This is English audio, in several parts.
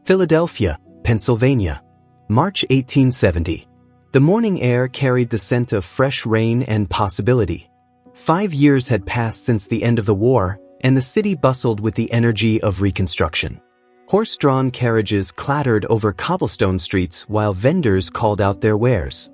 Philadelphia, Pennsylvania. March 1870. The morning air carried the scent of fresh rain and possibility. 5 years had passed since the end of the war, and the city bustled with the energy of reconstruction. Horse-drawn carriages clattered over cobblestone streets while vendors called out their wares.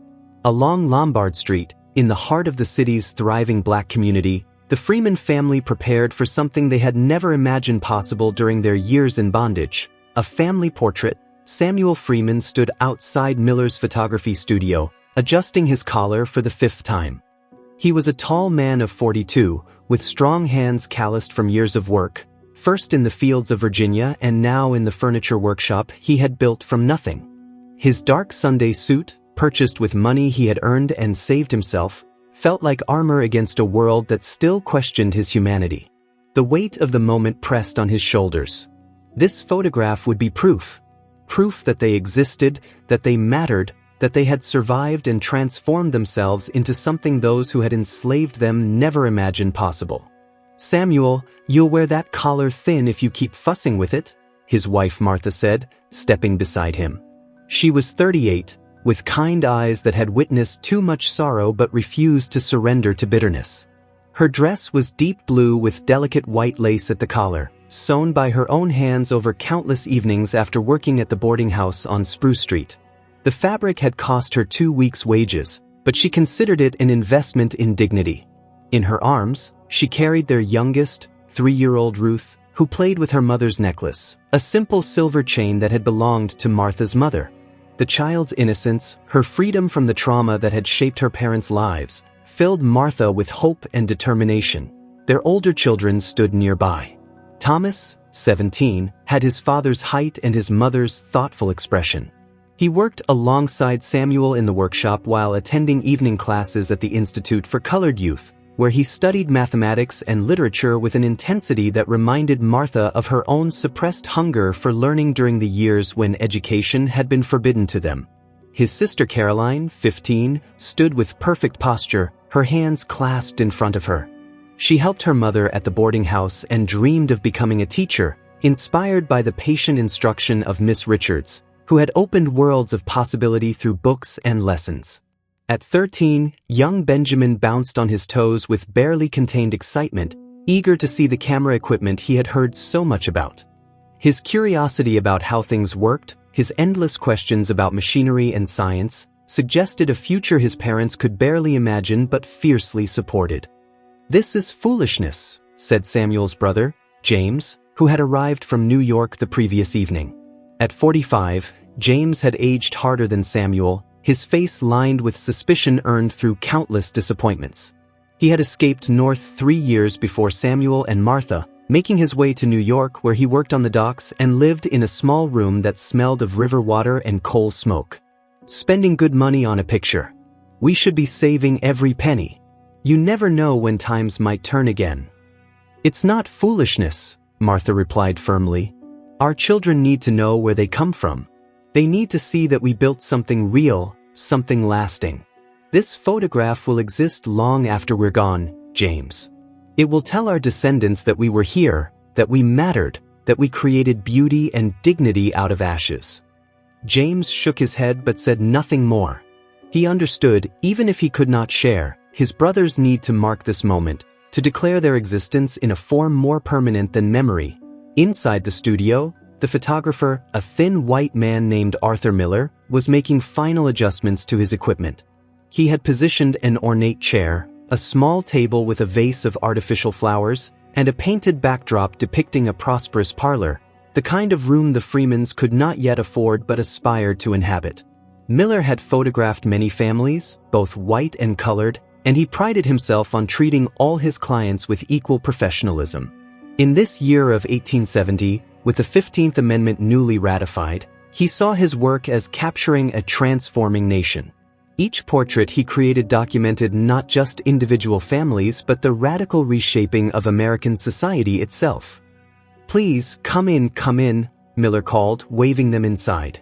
Along Lombard Street, in the heart of the city's thriving black community, the Freeman family prepared for something they had never imagined possible during their years in bondage. A family portrait. Samuel Freeman stood outside Miller's photography studio, adjusting his collar for the 5th time. He was a tall man of 42, with strong hands calloused from years of work, first in the fields of Virginia and now in the furniture workshop he had built from nothing. His dark Sunday suit, purchased with money he had earned and saved himself, felt like armor against a world that still questioned his humanity. The weight of the moment pressed on his shoulders. This photograph would be proof. Proof that they existed, that they mattered, that they had survived and transformed themselves into something those who had enslaved them never imagined possible. "Samuel, you'll wear that collar thin if you keep fussing with it," his wife Martha said, stepping beside him. She was 38, with kind eyes that had witnessed too much sorrow but refused to surrender to bitterness. Her dress was deep blue with delicate white lace at the collar, sewn by her own hands over countless evenings after working at the boarding house on Spruce Street. The fabric had cost her 2 weeks' wages, but she considered it an investment in dignity. In her arms, she carried their youngest, 3-year-old Ruth, who played with her mother's necklace, a simple silver chain that had belonged to Martha's mother. The child's innocence, her freedom from the trauma that had shaped her parents' lives, filled Martha with hope and determination. Their older children stood nearby. Thomas, 17, had his father's height and his mother's thoughtful expression. He worked alongside Samuel in the workshop while attending evening classes at the Institute for Colored Youth, where he studied mathematics and literature with an intensity that reminded Martha of her own suppressed hunger for learning during the years when education had been forbidden to them. His sister Caroline, 15, stood with perfect posture, her hands clasped in front of her. She helped her mother at the boarding house and dreamed of becoming a teacher, inspired by the patient instruction of Miss Richards, who had opened worlds of possibility through books and lessons. At 13, young Benjamin bounced on his toes with barely contained excitement, eager to see the camera equipment he had heard so much about. His curiosity about how things worked, his endless questions about machinery and science, suggested a future his parents could barely imagine but fiercely supported. "This is foolishness," said Samuel's brother, James, who had arrived from New York the previous evening. At 45, James had aged harder than Samuel, his face lined with suspicion earned through countless disappointments. He had escaped north 3 years before Samuel and Martha, making his way to New York where he worked on the docks and lived in a small room that smelled of river water and coal smoke. "Spending good money on a picture. We should be saving every penny. You never know when times might turn again." "It's not foolishness," Martha replied firmly. "Our children need to know where they come from. They need to see that we built something real, something lasting. This photograph will exist long after we're gone, James. It will tell our descendants that we were here, that we mattered, that we created beauty and dignity out of ashes." James shook his head but said nothing more. He understood, even if he could not share, his brothers need to mark this moment, to declare their existence in a form more permanent than memory. Inside the studio, the photographer, a thin white man named Arthur Miller, was making final adjustments to his equipment. He had positioned an ornate chair, a small table with a vase of artificial flowers, and a painted backdrop depicting a prosperous parlor, the kind of room the Freemans could not yet afford but aspired to inhabit. Miller had photographed many families, both white and colored, and he prided himself on treating all his clients with equal professionalism. In this year of 1870, with the 15th Amendment newly ratified, he saw his work as capturing a transforming nation. Each portrait he created documented not just individual families but the radical reshaping of American society itself. "Please, come in," Miller called, waving them inside.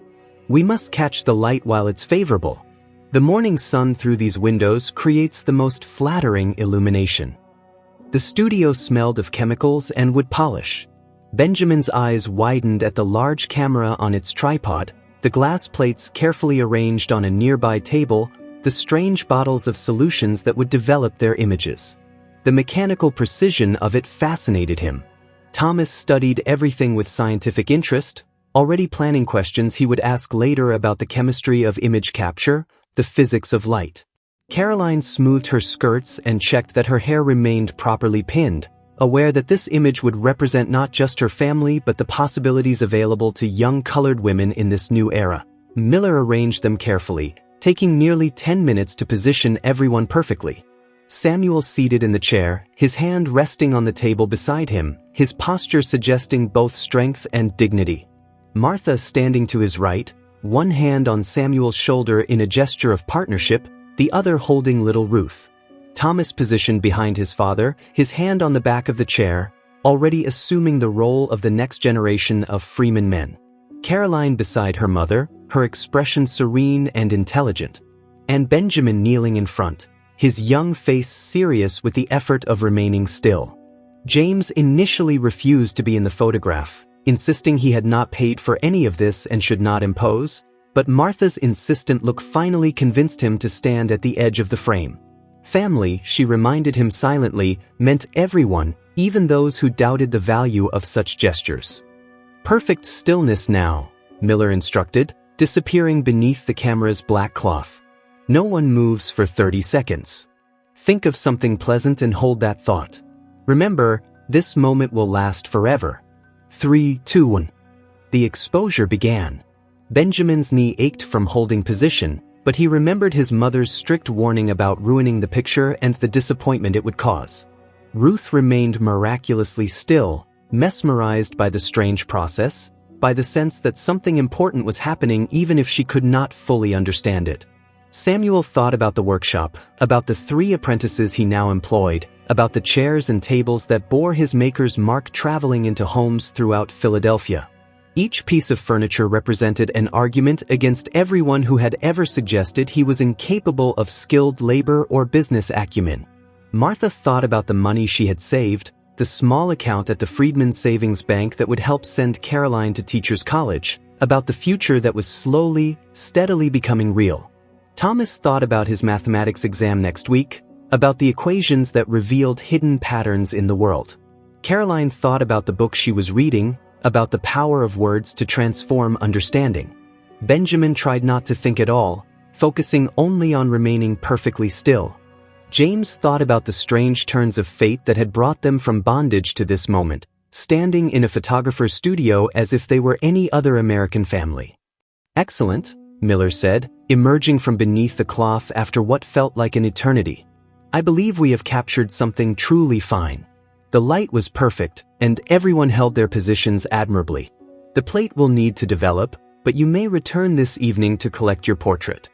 "We must catch the light while it's favorable. The morning sun through these windows creates the most flattering illumination." The studio smelled of chemicals and wood polish. Benjamin's eyes widened at the large camera on its tripod, the glass plates carefully arranged on a nearby table, the strange bottles of solutions that would develop their images. The mechanical precision of it fascinated him. Thomas studied everything with scientific interest, already planning questions he would ask later about the chemistry of image capture, the physics of light. Caroline smoothed her skirts and checked that her hair remained properly pinned, aware that this image would represent not just her family but the possibilities available to young colored women in this new era. Miller arranged them carefully, taking nearly 10 minutes to position everyone perfectly. Samuel seated in the chair, his hand resting on the table beside him, his posture suggesting both strength and dignity. Martha standing to his right, one hand on Samuel's shoulder in a gesture of partnership, the other holding little Ruth. Thomas positioned behind his father, his hand on the back of the chair, already assuming the role of the next generation of Freeman men. Caroline beside her mother, her expression serene and intelligent. And Benjamin kneeling in front, his young face serious with the effort of remaining still. James initially refused to be in the photograph, insisting he had not paid for any of this and should not impose, but Martha's insistent look finally convinced him to stand at the edge of the frame. Family, she reminded him silently, meant everyone, even those who doubted the value of such gestures. Perfect stillness now, Miller instructed, disappearing beneath the camera's black cloth. No one moves for 30 seconds. Think of something pleasant and hold that thought. Remember, this moment will last forever. 3, 2, 1. The exposure began. Benjamin's knee ached from holding position, but he remembered his mother's strict warning about ruining the picture and the disappointment it would cause. Ruth remained miraculously still, mesmerized by the strange process, by the sense that something important was happening even if she could not fully understand it. Samuel thought about the workshop, about the 3 apprentices he now employed, about the chairs and tables that bore his maker's mark traveling into homes throughout Philadelphia. Each piece of furniture represented an argument against everyone who had ever suggested he was incapable of skilled labor or business acumen. Martha thought about the money she had saved, the small account at the Freedman Savings Bank that would help send Caroline to teacher's college, about the future that was slowly, steadily becoming real. Thomas thought about his mathematics exam next week, about the equations that revealed hidden patterns in the world. Caroline thought about the book she was reading, about the power of words to transform understanding. Benjamin tried not to think at all, focusing only on remaining perfectly still. James thought about the strange turns of fate that had brought them from bondage to this moment, standing in a photographer's studio as if they were any other American family. Excellent, Miller said, emerging from beneath the cloth after what felt like an eternity. I believe we have captured something truly fine. The light was perfect, and everyone held their positions admirably. The plate will need to develop, but you may return this evening to collect your portrait.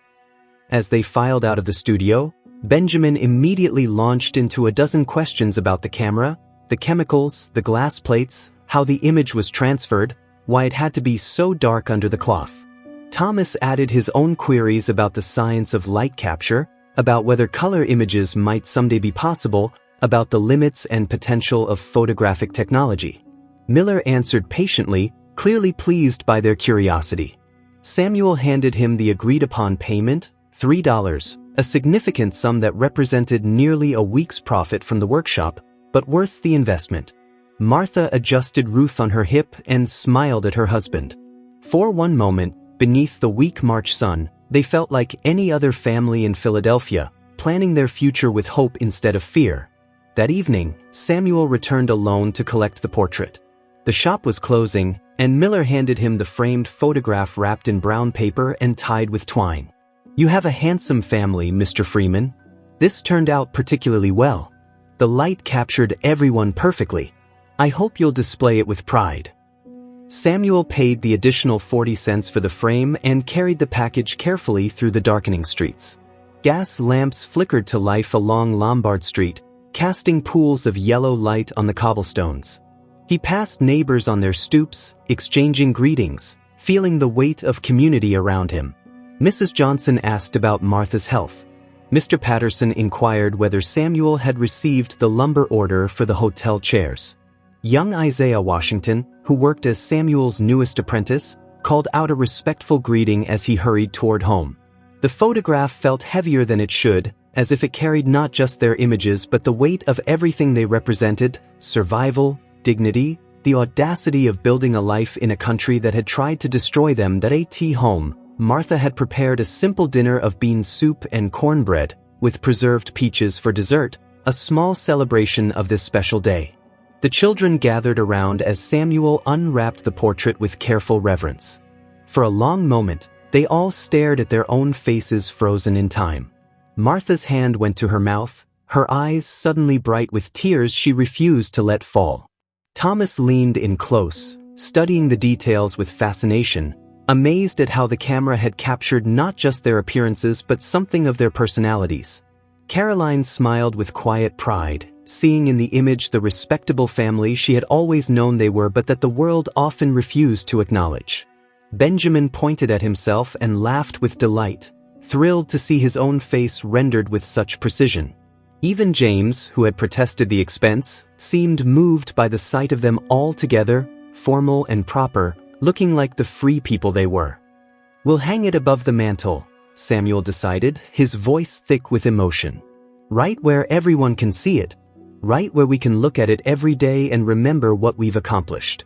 As they filed out of the studio, Benjamin immediately launched into a dozen questions about the camera, the chemicals, the glass plates, how the image was transferred, why it had to be so dark under the cloth. Thomas added his own queries about the science of light capture, about whether color images might someday be possible, about the limits and potential of photographic technology. Miller answered patiently, clearly pleased by their curiosity. Samuel handed him the agreed-upon payment, $3, a significant sum that represented nearly a week's profit from the workshop, but worth the investment. Martha adjusted Ruth on her hip and smiled at her husband. For one moment, beneath the weak March sun, they felt like any other family in Philadelphia, planning their future with hope instead of fear. That evening, Samuel returned alone to collect the portrait. The shop was closing, and Miller handed him the framed photograph wrapped in brown paper and tied with twine. You have a handsome family, Mr. Freeman. This turned out particularly well. The light captured everyone perfectly. I hope you'll display it with pride. Samuel paid the additional 40 cents for the frame and carried the package carefully through the darkening streets. Gas lamps flickered to life along Lombard Street, casting pools of yellow light on the cobblestones. He passed neighbors on their stoops, exchanging greetings, feeling the weight of community around him. Mrs. Johnson asked about Martha's health. Mr. Patterson inquired whether Samuel had received the lumber order for the hotel chairs. Young Isaiah Washington, who worked as Samuel's newest apprentice, called out a respectful greeting as he hurried toward home. The photograph felt heavier than it should, as if it carried not just their images but the weight of everything they represented: survival, dignity, the audacity of building a life in a country that had tried to destroy them. At home, Martha had prepared a simple dinner of bean soup and cornbread, with preserved peaches for dessert, a small celebration of this special day. The children gathered around as Samuel unwrapped the portrait with careful reverence. For a long moment, they all stared at their own faces frozen in time. Martha's hand went to her mouth, her eyes suddenly bright with tears she refused to let fall. Thomas leaned in close, studying the details with fascination, amazed at how the camera had captured not just their appearances but something of their personalities. Caroline smiled with quiet pride, seeing in the image the respectable family she had always known they were but that the world often refused to acknowledge. Benjamin pointed at himself and laughed with delight, thrilled to see his own face rendered with such precision. Even James, who had protested the expense, seemed moved by the sight of them all together, formal and proper, looking like the free people they were. "We'll hang it above the mantel," Samuel decided, his voice thick with emotion. "Right where everyone can see it. Right where we can look at it every day and remember what we've accomplished."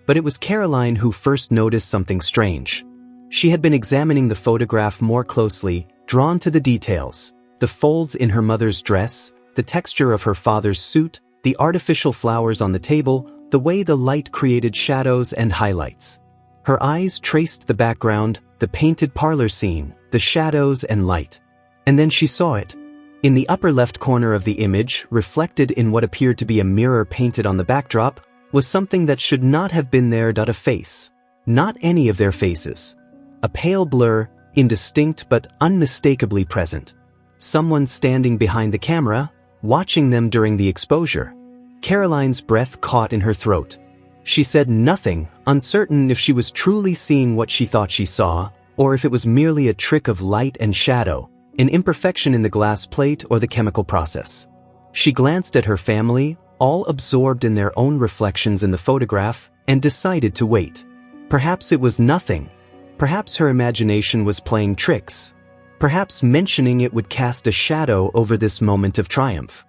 But it was Caroline who first noticed something strange. She had been examining the photograph more closely, drawn to the details: the folds in her mother's dress, the texture of her father's suit, the artificial flowers on the table, the way the light created shadows and highlights. Her eyes traced the background, the painted parlor scene, the shadows and light. And then she saw it. In the upper left corner of the image, reflected in what appeared to be a mirror painted on the backdrop, was something that should not have been there. A face. Not any of their faces. A pale blur, indistinct but unmistakably present. Someone standing behind the camera, watching them during the exposure. Caroline's breath caught in her throat. She said nothing, uncertain if she was truly seeing what she thought she saw, or if it was merely a trick of light and shadow, an imperfection in the glass plate or the chemical process. She glanced at her family, all absorbed in their own reflections in the photograph, and decided to wait. Perhaps it was nothing. Perhaps her imagination was playing tricks. Perhaps mentioning it would cast a shadow over this moment of triumph.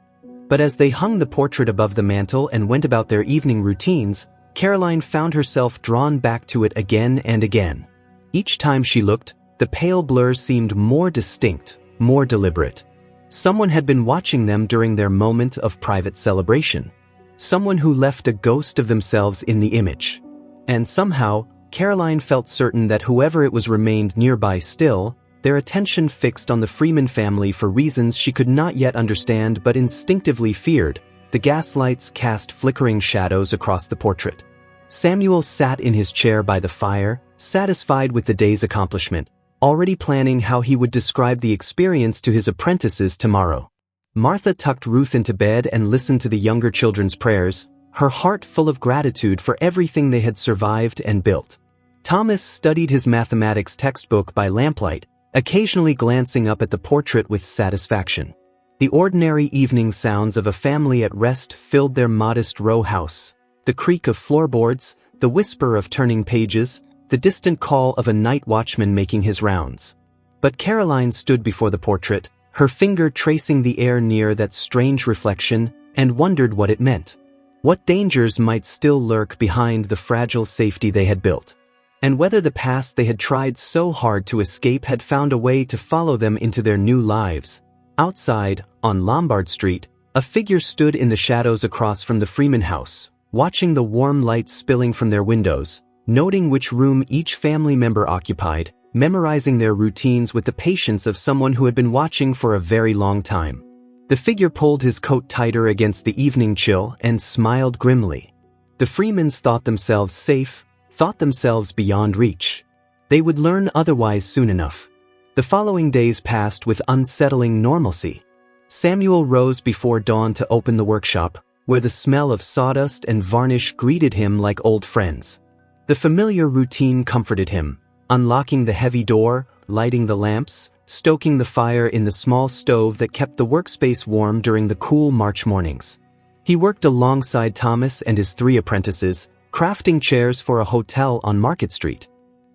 But as they hung the portrait above the mantel and went about their evening routines, Caroline found herself drawn back to it again and again. Each time she looked, the pale blur seemed more distinct, more deliberate. Someone had been watching them during their moment of private celebration. Someone who left a ghost of themselves in the image. And somehow, Caroline felt certain that whoever it was remained nearby still, their attention fixed on the Freeman family for reasons she could not yet understand but instinctively feared. The gaslights cast flickering shadows across the portrait. Samuel sat in his chair by the fire, satisfied with the day's accomplishment, already planning how he would describe the experience to his apprentices tomorrow. Martha tucked Ruth into bed and listened to the younger children's prayers, her heart full of gratitude for everything they had survived and built. Thomas studied his mathematics textbook by lamplight, occasionally glancing up at the portrait with satisfaction. The ordinary evening sounds of a family at rest filled their modest row house. The creak of floorboards, the whisper of turning pages, the distant call of a night watchman making his rounds. But Caroline stood before the portrait, her finger tracing the air near that strange reflection, and wondered what it meant. What dangers might still lurk behind the fragile safety they had built. And whether the past they had tried so hard to escape had found a way to follow them into their new lives. Outside, on Lombard Street, a figure stood in the shadows across from the Freeman house, watching the warm light spilling from their windows, noting which room each family member occupied, memorizing their routines with the patience of someone who had been watching for a very long time. The figure pulled his coat tighter against the evening chill and smiled grimly. The Freemans thought themselves safe, thought themselves beyond reach. They would learn otherwise soon enough. The following days passed with unsettling normalcy. Samuel rose before dawn to open the workshop, where the smell of sawdust and varnish greeted him like old friends. The familiar routine comforted him, unlocking the heavy door, lighting the lamps, stoking the fire in the small stove that kept the workspace warm during the cool March mornings. He worked alongside Thomas and his 3 apprentices, crafting chairs for a hotel on Market Street.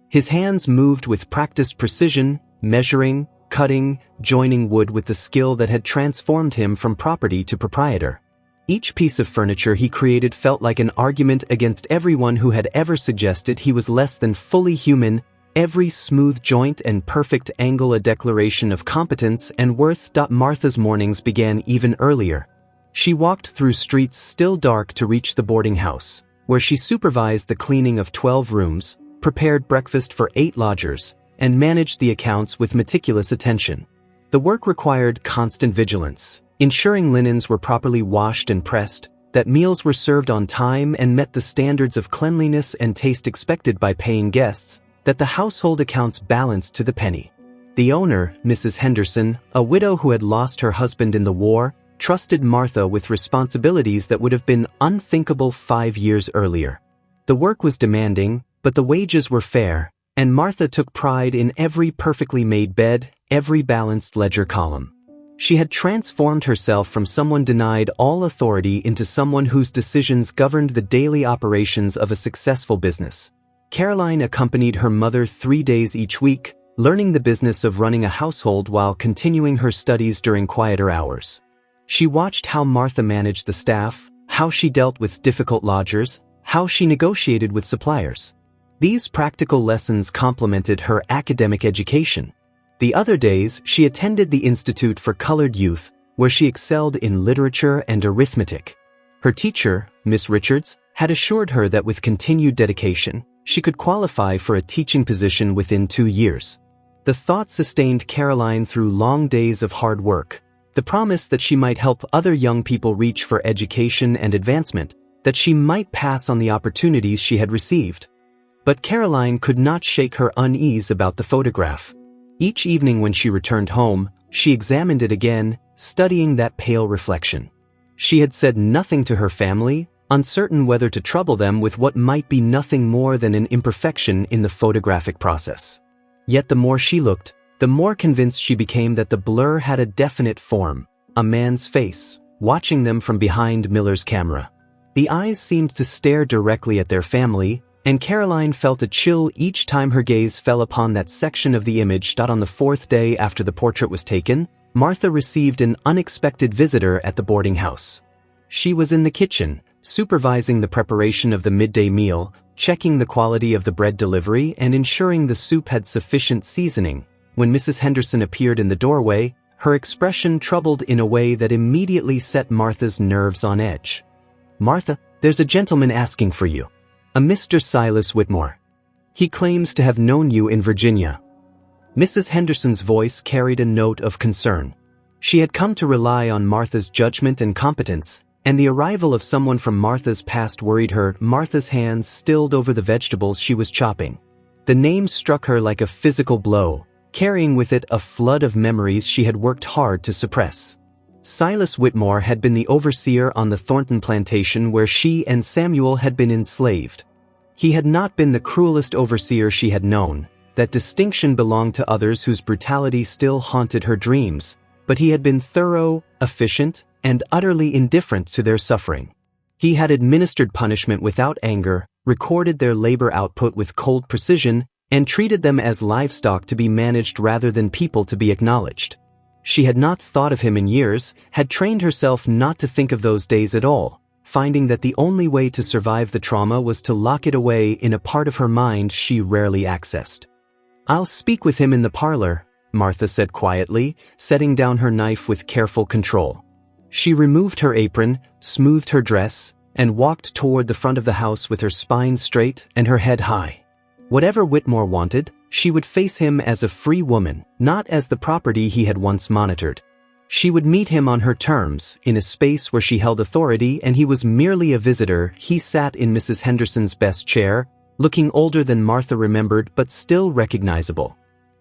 His hands moved with practiced precision, measuring, cutting, joining wood with the skill that had transformed him from property to proprietor. Each piece of furniture he created felt like an argument against everyone who had ever suggested he was less than fully human, every smooth joint and perfect angle a declaration of competence and worth. Martha's mornings began even earlier. She walked through streets still dark to reach the boarding house, where she supervised the cleaning of 12 rooms, prepared breakfast for 8 lodgers, and managed the accounts with meticulous attention. The work required constant vigilance, ensuring linens were properly washed and pressed, that meals were served on time and met the standards of cleanliness and taste expected by paying guests, that the household accounts balanced to the penny. The owner, Mrs. Henderson, a widow who had lost her husband in the war, trusted Martha with responsibilities that would have been unthinkable 5 years earlier. The work was demanding, but the wages were fair, and Martha took pride in every perfectly made bed, every balanced ledger column. She had transformed herself from someone denied all authority into someone whose decisions governed the daily operations of a successful business. Caroline accompanied her mother 3 days each week, learning the business of running a household while continuing her studies during quieter hours. She watched how Martha managed the staff, how she dealt with difficult lodgers, how she negotiated with suppliers. These practical lessons complemented her academic education. The other days, she attended the Institute for Colored Youth, where she excelled in literature and arithmetic. Her teacher, Miss Richards, had assured her that with continued dedication, she could qualify for a teaching position within 2 years. The thought sustained Caroline through long days of hard work, the promise that she might help other young people reach for education and advancement, that she might pass on the opportunities she had received. But Caroline could not shake her unease about the photograph. Each evening when she returned home, she examined it again, studying that pale reflection. She had said nothing to her family, uncertain whether to trouble them with what might be nothing more than an imperfection in the photographic process. Yet the more she looked, the more convinced she became that the blur had a definite form, a man's face, watching them from behind Miller's camera. The eyes seemed to stare directly at their family, and Caroline felt a chill each time her gaze fell upon that section of the image. On the 4th day after the portrait was taken, Martha received an unexpected visitor at the boarding house. She was in the kitchen, supervising the preparation of the midday meal, checking the quality of the bread delivery and ensuring the soup had sufficient seasoning. When Mrs. Henderson appeared in the doorway, her expression troubled in a way that immediately set Martha's nerves on edge. "Martha, there's a gentleman asking for you. A Mr. Silas Whitmore. He claims to have known you in Virginia." Mrs. Henderson's voice carried a note of concern. She had come to rely on Martha's judgment and competence, and the arrival of someone from Martha's past worried her. Martha's hands stilled over the vegetables she was chopping. The name struck her like a physical blow, carrying with it a flood of memories she had worked hard to suppress. Silas Whitmore had been the overseer on the Thornton plantation where she and Samuel had been enslaved. He had not been the cruelest overseer she had known. That distinction belonged to others whose brutality still haunted her dreams, but he had been thorough, efficient, and utterly indifferent to their suffering. He had administered punishment without anger, recorded their labor output with cold precision, and treated them as livestock to be managed rather than people to be acknowledged. She had not thought of him in years, had trained herself not to think of those days at all, finding that the only way to survive the trauma was to lock it away in a part of her mind she rarely accessed. "I'll speak with him in the parlor," Martha said quietly, setting down her knife with careful control. She removed her apron, smoothed her dress, and walked toward the front of the house with her spine straight and her head high. Whatever Whitmore wanted, she would face him as a free woman, not as the property he had once monitored. She would meet him on her terms, in a space where she held authority and he was merely a visitor. He sat in Mrs. Henderson's best chair, looking older than Martha remembered but still recognizable.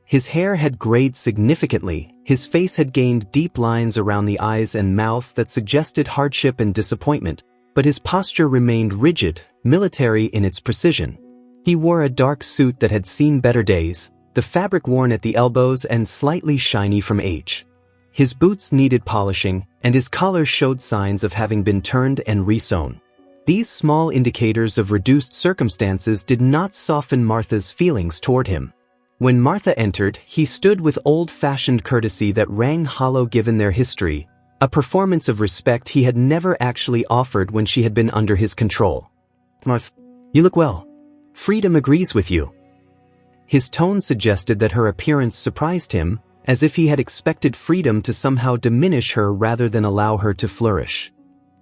His hair had grayed significantly, his face had gained deep lines around the eyes and mouth that suggested hardship and disappointment, but his posture remained rigid, military in its precision. He wore a dark suit that had seen better days, the fabric worn at the elbows and slightly shiny from age. His boots needed polishing, and his collar showed signs of having been turned and resewn. These small indicators of reduced circumstances did not soften Martha's feelings toward him. When Martha entered, he stood with old-fashioned courtesy that rang hollow given their history, a performance of respect he had never actually offered when she had been under his control. "Martha, you look well. Freedom agrees with you." His tone suggested that her appearance surprised him, as if he had expected Freedom to somehow diminish her rather than allow her to flourish.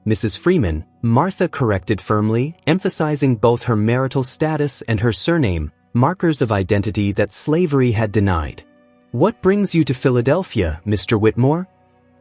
"Mrs. Freeman," Martha corrected firmly, emphasizing both her marital status and her surname, markers of identity that slavery had denied. "What brings you to Philadelphia, Mr. Whitmore?"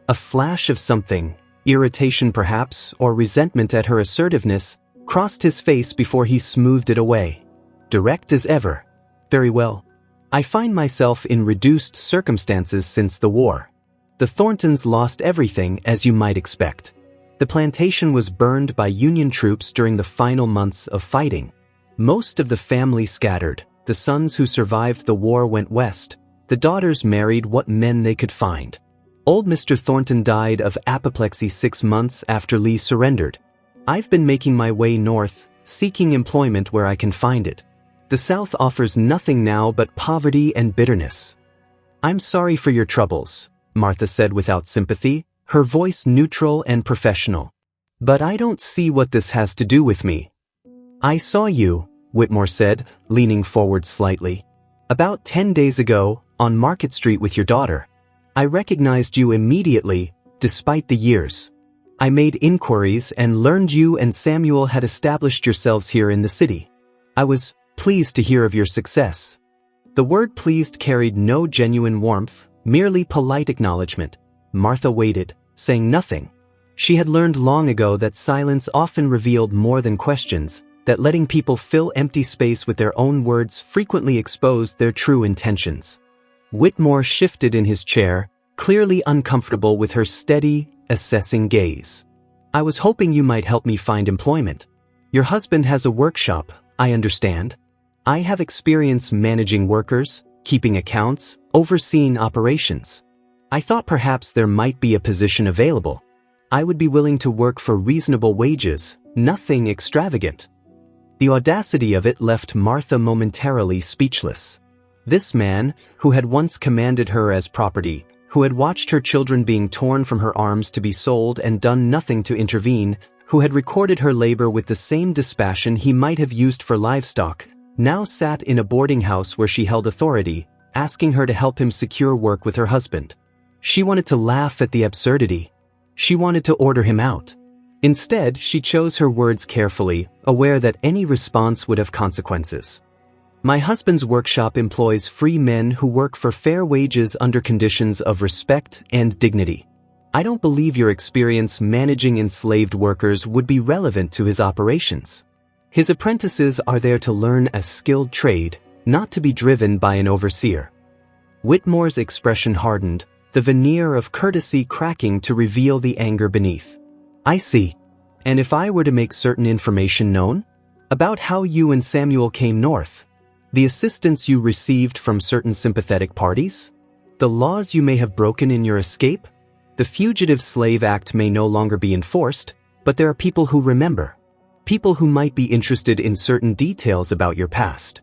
A flash of something, irritation perhaps, or resentment at her assertiveness, crossed his face before he smoothed it away. Direct as ever. "Very well. I find myself in reduced circumstances since the war. The Thorntons lost everything, as you might expect. The plantation was burned by Union troops during the final months of fighting. Most of the family scattered. The sons who survived the war went west. The daughters married what men they could find. Old Mr. Thornton died of apoplexy 6 months after Lee surrendered. I've been making my way north, seeking employment where I can find it. The South offers nothing now but poverty and bitterness." "I'm sorry for your troubles," Martha said without sympathy, her voice neutral and professional. "But I don't see what this has to do with me." "I saw you," Whitmore said, leaning forward slightly, "about 10 days ago, on Market Street with your daughter. I recognized you immediately, despite the years. I made inquiries and learned you and Samuel had established yourselves here in the city. I was pleased to hear of your success." The word pleased carried no genuine warmth, merely polite acknowledgement. Martha waited, saying nothing. She had learned long ago that silence often revealed more than questions, that letting people fill empty space with their own words frequently exposed their true intentions. Whitmore shifted in his chair, clearly uncomfortable with her steady, assessing gaze. "I was hoping you might help me find employment. Your husband has a workshop, I understand. I have experience managing workers, keeping accounts, overseeing operations. I thought perhaps there might be a position available. I would be willing to work for reasonable wages, nothing extravagant." The audacity of it left Martha momentarily speechless. This man, who had once commanded her as property, who had watched her children being torn from her arms to be sold and done nothing to intervene, who had recorded her labor with the same dispassion he might have used for livestock, now sat in a boarding house where she held authority, asking her to help him secure work with her husband. She wanted to laugh at the absurdity. She wanted to order him out. Instead, she chose her words carefully, aware that any response would have consequences. "My husband's workshop employs free men who work for fair wages under conditions of respect and dignity. I don't believe your experience managing enslaved workers would be relevant to his operations. His apprentices are there to learn a skilled trade, not to be driven by an overseer." Whitmore's expression hardened, the veneer of courtesy cracking to reveal the anger beneath. "I see. And if I were to make certain information known? About how you and Samuel came north? The assistance you received from certain sympathetic parties? The laws you may have broken in your escape? The Fugitive Slave Act may no longer be enforced, but there are people who remember. People who might be interested in certain details about your past."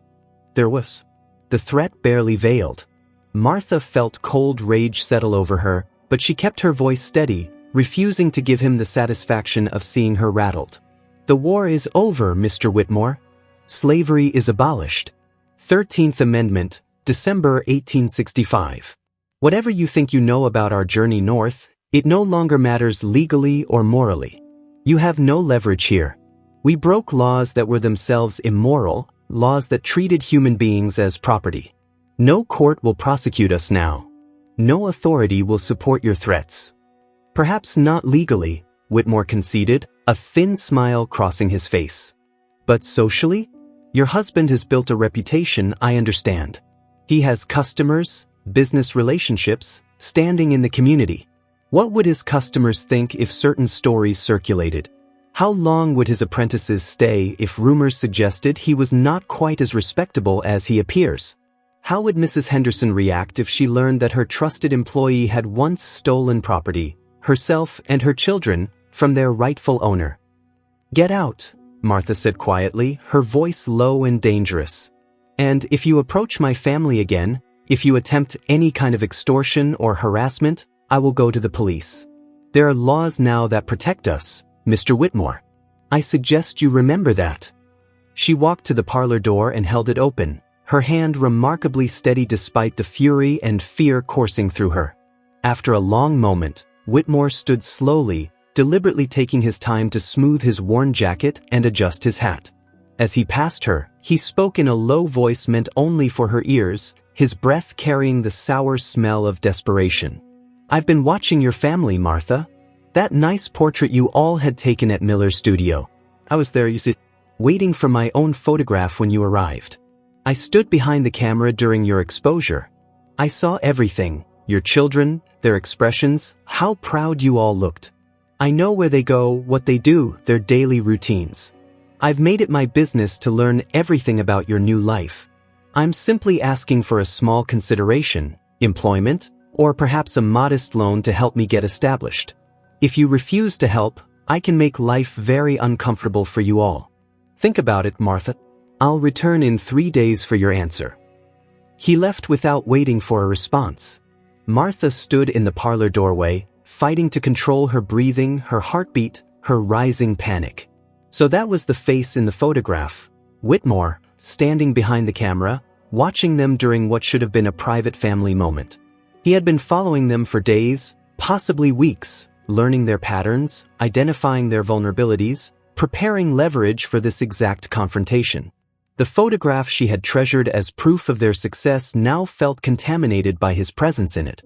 There was. The threat barely veiled. Martha felt cold rage settle over her, but she kept her voice steady, refusing to give him the satisfaction of seeing her rattled. "The war is over, Mr. Whitmore. Slavery is abolished. 13th Amendment, December 1865. Whatever you think you know about our journey north, it no longer matters legally or morally. You have no leverage here. We broke laws that were themselves immoral, laws that treated human beings as property. No court will prosecute us now. No authority will support your threats." "Perhaps not legally," Whitmore conceded, a thin smile crossing his face. "But socially? Your husband has built a reputation, I understand. He has customers, business relationships, standing in the community. What would his customers think if certain stories circulated? How long would his apprentices stay if rumors suggested he was not quite as respectable as he appears? How would Mrs. Henderson react if she learned that her trusted employee had once stolen property, herself and her children, from their rightful owner? "Get out," Martha said quietly, her voice low and dangerous. "And if you approach my family again, if you attempt any kind of extortion or harassment, I will go to the police. There are laws now that protect us, Mr. Whitmore. I suggest you remember that." She walked to the parlor door and held it open, her hand remarkably steady despite the fury and fear coursing through her. After a long moment, Whitmore stood slowly, deliberately taking his time to smooth his worn jacket and adjust his hat. As he passed her, he spoke in a low voice meant only for her ears, his breath carrying the sour smell of desperation. "I've been watching your family, Martha. That nice portrait you all had taken at Miller's studio. I was there, you see, waiting for my own photograph when you arrived. I stood behind the camera during your exposure. I saw everything, your children, their expressions, how proud you all looked. I know where they go, what they do, their daily routines. I've made it my business to learn everything about your new life. I'm simply asking for a small consideration, employment, or perhaps a modest loan to help me get established. If you refuse to help, I can make life very uncomfortable for you all. Think about it, Martha. I'll return in 3 days for your answer." He left without waiting for a response. Martha stood in the parlor doorway, fighting to control her breathing, her heartbeat, her rising panic. So that was the face in the photograph. Whitmore, standing behind the camera, watching them during what should have been a private family moment. He had been following them for days, possibly weeks, learning their patterns, identifying their vulnerabilities, preparing leverage for this exact confrontation. The photograph she had treasured as proof of their success now felt contaminated by his presence in it.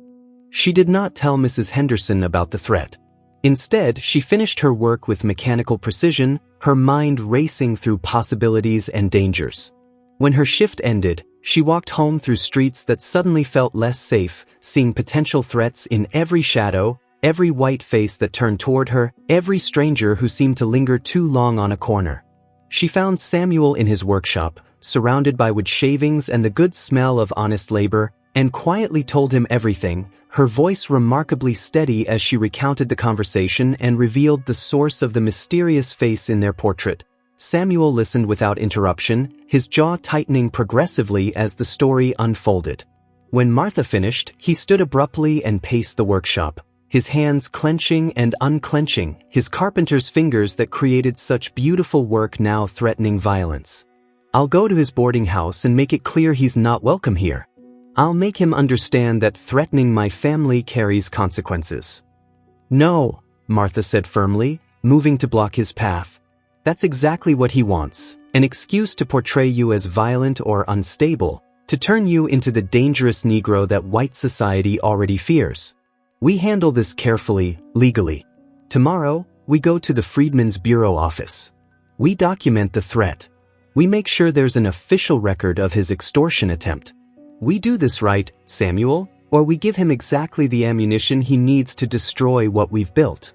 She did not tell Mrs. Henderson about the threat. Instead, she finished her work with mechanical precision, her mind racing through possibilities and dangers. When her shift ended, she walked home through streets that suddenly felt less safe, seeing potential threats in every shadow, every white face that turned toward her, every stranger who seemed to linger too long on a corner. She found Samuel in his workshop, surrounded by wood shavings and the good smell of honest labor, and quietly told him everything, her voice remarkably steady as she recounted the conversation and revealed the source of the mysterious face in their portrait. Samuel listened without interruption, his jaw tightening progressively as the story unfolded. When Martha finished, he stood abruptly and paced the workshop, his hands clenching and unclenching, his carpenter's fingers that created such beautiful work now threatening violence. "I'll go to his boarding house and make it clear he's not welcome here. I'll make him understand that threatening my family carries consequences." "No," Martha said firmly, moving to block his path. "That's exactly what he wants, an excuse to portray you as violent or unstable, to turn you into the dangerous Negro that white society already fears. We handle this carefully, legally. Tomorrow, we go to the Freedmen's Bureau office. We document the threat. We make sure there's an official record of his extortion attempt. We do this right, Samuel, or we give him exactly the ammunition he needs to destroy what we've built.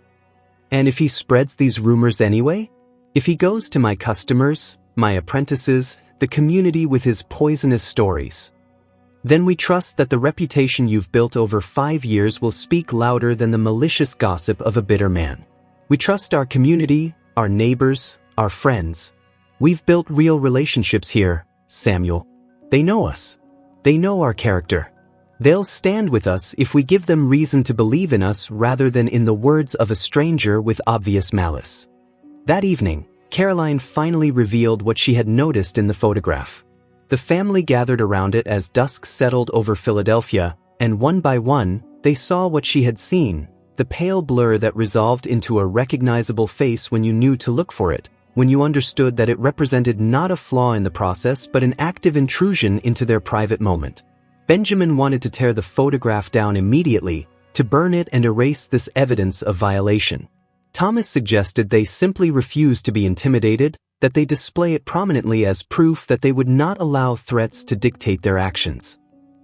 And if he spreads these rumors anyway? If he goes to my customers, my apprentices, the community with his poisonous stories, then we trust that the reputation you've built over 5 years will speak louder than the malicious gossip of a bitter man. We trust our community, our neighbors, our friends. We've built real relationships here, Samuel. They know us. They know our character. They'll stand with us if we give them reason to believe in us rather than in the words of a stranger with obvious malice." That evening, Caroline finally revealed what she had noticed in the photograph. The family gathered around it as dusk settled over Philadelphia, and one by one, they saw what she had seen, the pale blur that resolved into a recognizable face when you knew to look for it, when you understood that it represented not a flaw in the process but an active intrusion into their private moment. Benjamin wanted to tear the photograph down immediately, to burn it and erase this evidence of violation. Thomas suggested they simply refuse to be intimidated, that they display it prominently as proof that they would not allow threats to dictate their actions.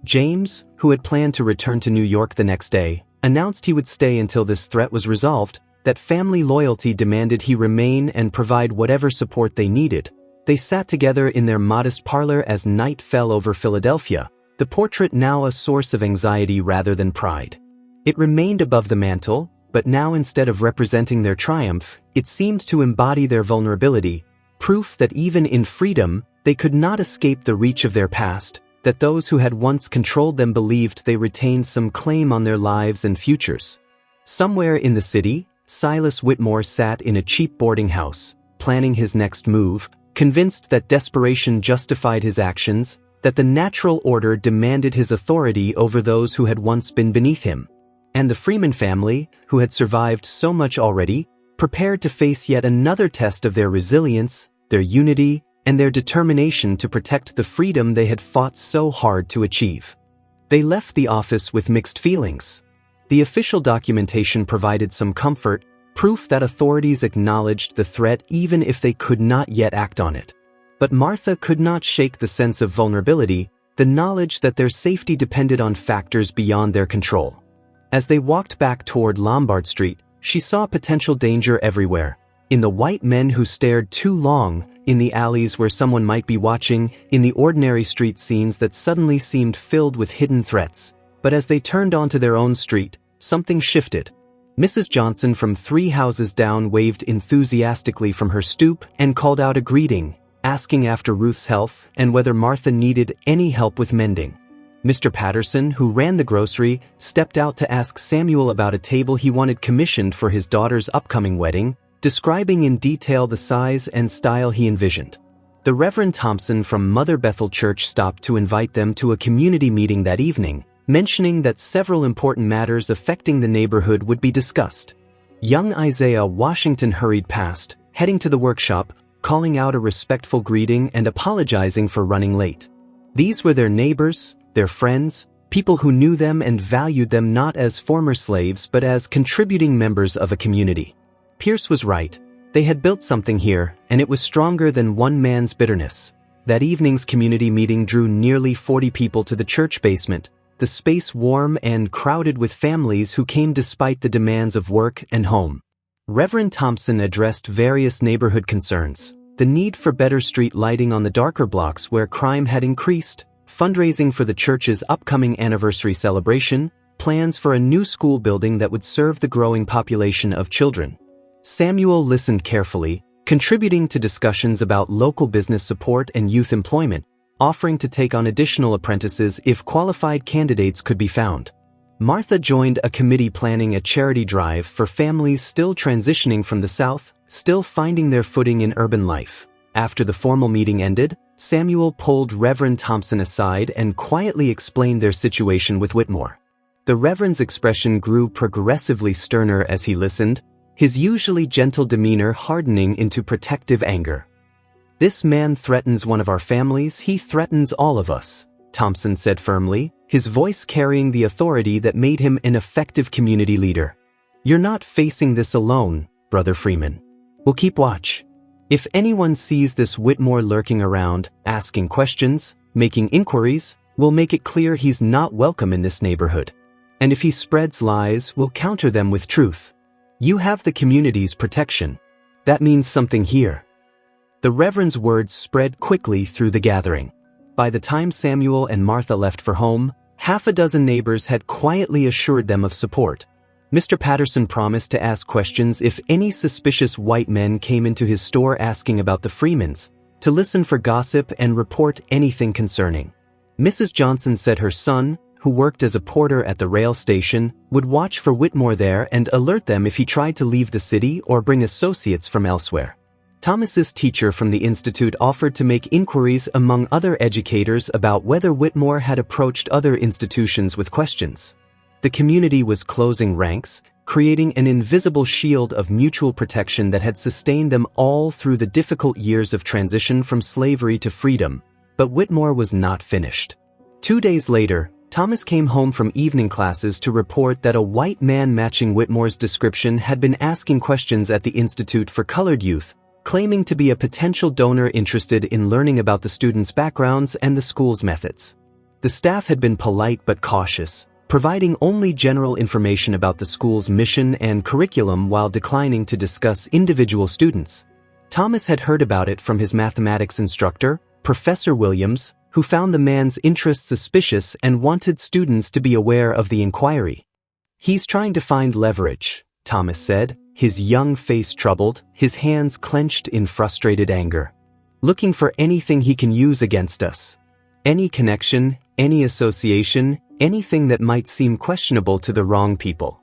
James, who had planned to return to New York the next day, announced he would stay until this threat was resolved, that family loyalty demanded he remain and provide whatever support they needed. They sat together in their modest parlor as night fell over Philadelphia, the portrait now a source of anxiety rather than pride. It remained above the mantel, but now instead of representing their triumph, it seemed to embody their vulnerability, proof that even in freedom, they could not escape the reach of their past, that those who had once controlled them believed they retained some claim on their lives and futures. Somewhere in the city, Silas Whitmore sat in a cheap boarding house, planning his next move, convinced that desperation justified his actions, that the natural order demanded his authority over those who had once been beneath him. And the Freeman family, who had survived so much already, prepared to face yet another test of their resilience, their unity, and their determination to protect the freedom they had fought so hard to achieve. They left the office with mixed feelings. The official documentation provided some comfort, proof that authorities acknowledged the threat even if they could not yet act on it. But Martha could not shake the sense of vulnerability, the knowledge that their safety depended on factors beyond their control. As they walked back toward Lombard Street, she saw potential danger everywhere. In the white men who stared too long, in the alleys where someone might be watching, in the ordinary street scenes that suddenly seemed filled with hidden threats. But as they turned onto their own street, something shifted. Mrs. Johnson from 3 houses down waved enthusiastically from her stoop and called out a greeting, asking after Ruth's health and whether Martha needed any help with mending. Mr. Patterson, who ran the grocery, stepped out to ask Samuel about a table he wanted commissioned for his daughter's upcoming wedding, describing in detail the size and style he envisioned. The Reverend Thompson from Mother Bethel Church stopped to invite them to a community meeting that evening, mentioning that several important matters affecting the neighborhood would be discussed. Young Isaiah Washington hurried past, heading to the workshop, calling out a respectful greeting and apologizing for running late. These were their neighbors, their friends, people who knew them and valued them not as former slaves but as contributing members of a community. Pierce was right. They had built something here, and it was stronger than one man's bitterness. That evening's community meeting drew nearly 40 people to the church basement, the space warm and crowded with families who came despite the demands of work and home. Reverend Thompson addressed various neighborhood concerns, the need for better street lighting on the darker blocks where crime had increased, fundraising for the church's upcoming anniversary celebration, plans for a new school building that would serve the growing population of children. Samuel listened carefully, contributing to discussions about local business support and youth employment, offering to take on additional apprentices if qualified candidates could be found. Martha joined a committee planning a charity drive for families still transitioning from the South, still finding their footing in urban life. After the formal meeting ended, Samuel pulled Reverend Thompson aside and quietly explained their situation with Whitmore. The Reverend's expression grew progressively sterner as he listened, his usually gentle demeanor hardening into protective anger. "This man threatens one of our families, he threatens all of us," Thompson said firmly, his voice carrying the authority that made him an effective community leader. "You're not facing this alone, Brother Freeman. We'll keep watch. If anyone sees this Whitmore lurking around, asking questions, making inquiries, we'll make it clear he's not welcome in this neighborhood. And if he spreads lies, we'll counter them with truth. You have the community's protection. That means something here." The Reverend's words spread quickly through the gathering. By the time Samuel and Martha left for home, 6 neighbors had quietly assured them of support. Mr. Patterson promised to ask questions if any suspicious white men came into his store asking about the Freemans, to listen for gossip and report anything concerning. Mrs. Johnson said her son, who worked as a porter at the rail station, would watch for Whitmore there and alert them if he tried to leave the city or bring associates from elsewhere. Thomas's teacher from the institute offered to make inquiries among other educators about whether Whitmore had approached other institutions with questions. The community was closing ranks, creating an invisible shield of mutual protection that had sustained them all through the difficult years of transition from slavery to freedom. But Whitmore was not finished. 2 days later, Thomas came home from evening classes to report that a white man matching Whitmore's description had been asking questions at the Institute for Colored Youth, claiming to be a potential donor interested in learning about the students' backgrounds and the school's methods. The staff had been polite but cautious, providing only general information about the school's mission and curriculum while declining to discuss individual students. Thomas had heard about it from his mathematics instructor, Professor Williams, who found the man's interest suspicious and wanted students to be aware of the inquiry. "He's trying to find leverage," Thomas said, his young face troubled, his hands clenched in frustrated anger. "Looking for anything he can use against us. Any connection, any association, anything that might seem questionable to the wrong people."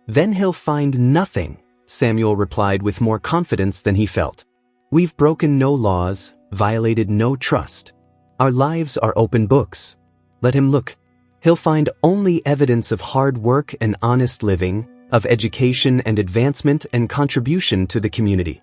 "Then he'll find nothing," Samuel replied with more confidence than he felt. "We've broken no laws, violated no trust. Our lives are open books. Let him look. He'll find only evidence of hard work and honest living, of education and advancement and contribution to the community."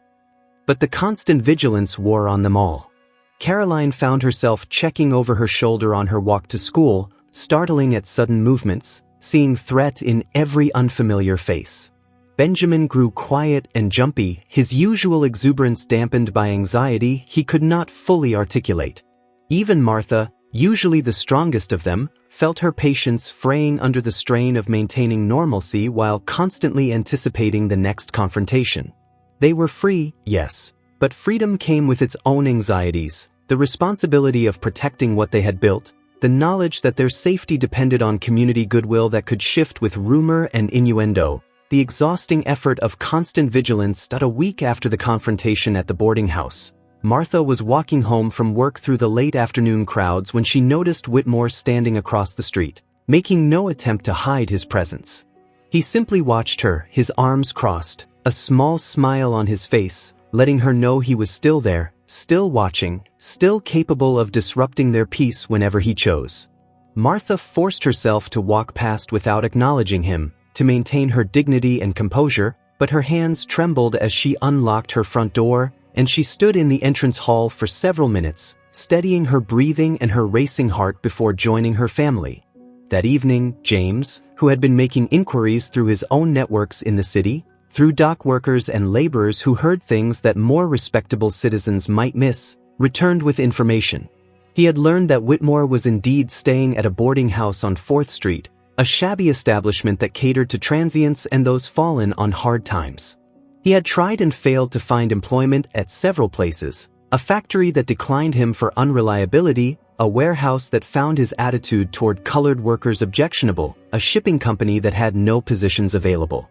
But the constant vigilance wore on them all. Caroline found herself checking over her shoulder on her walk to school, startling at sudden movements, seeing threat in every unfamiliar face. Benjamin grew quiet and jumpy, his usual exuberance dampened by anxiety he could not fully articulate. Even Martha, usually the strongest of them, felt her patience fraying under the strain of maintaining normalcy while constantly anticipating the next confrontation. They were free, yes, but freedom came with its own anxieties, the responsibility of protecting what they had built, the knowledge that their safety depended on community goodwill that could shift with rumor and innuendo, the exhausting effort of constant vigilance. A week after the confrontation at the boarding house, Martha was walking home from work through the late afternoon crowds when she noticed Whitmore standing across the street, making no attempt to hide his presence. He simply watched her, his arms crossed, a small smile on his face, letting her know he was still there, still watching, still capable of disrupting their peace whenever he chose. Martha forced herself to walk past without acknowledging him, to maintain her dignity and composure, but her hands trembled as she unlocked her front door, and she stood in the entrance hall for several minutes, steadying her breathing and her racing heart before joining her family. That evening, James, who had been making inquiries through his own networks in the city, through dock workers and laborers who heard things that more respectable citizens might miss, returned with information. He had learned that Whitmore was indeed staying at a boarding house on 4th Street, a shabby establishment that catered to transients and those fallen on hard times. He had tried and failed to find employment at several places, a factory that declined him for unreliability, a warehouse that found his attitude toward colored workers objectionable, a shipping company that had no positions available.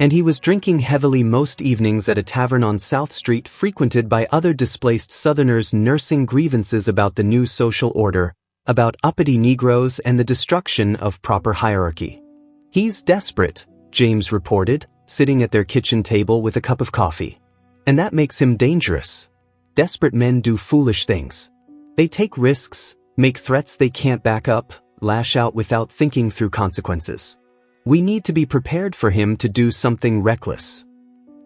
And he was drinking heavily most evenings at a tavern on South Street frequented by other displaced Southerners nursing grievances about the new social order, about uppity Negroes and the destruction of proper hierarchy. "He's desperate," James reported, sitting at their kitchen table with a cup of coffee. "And that makes him dangerous. Desperate men do foolish things. They take risks, make threats they can't back up, lash out without thinking through consequences. We need to be prepared for him to do something reckless.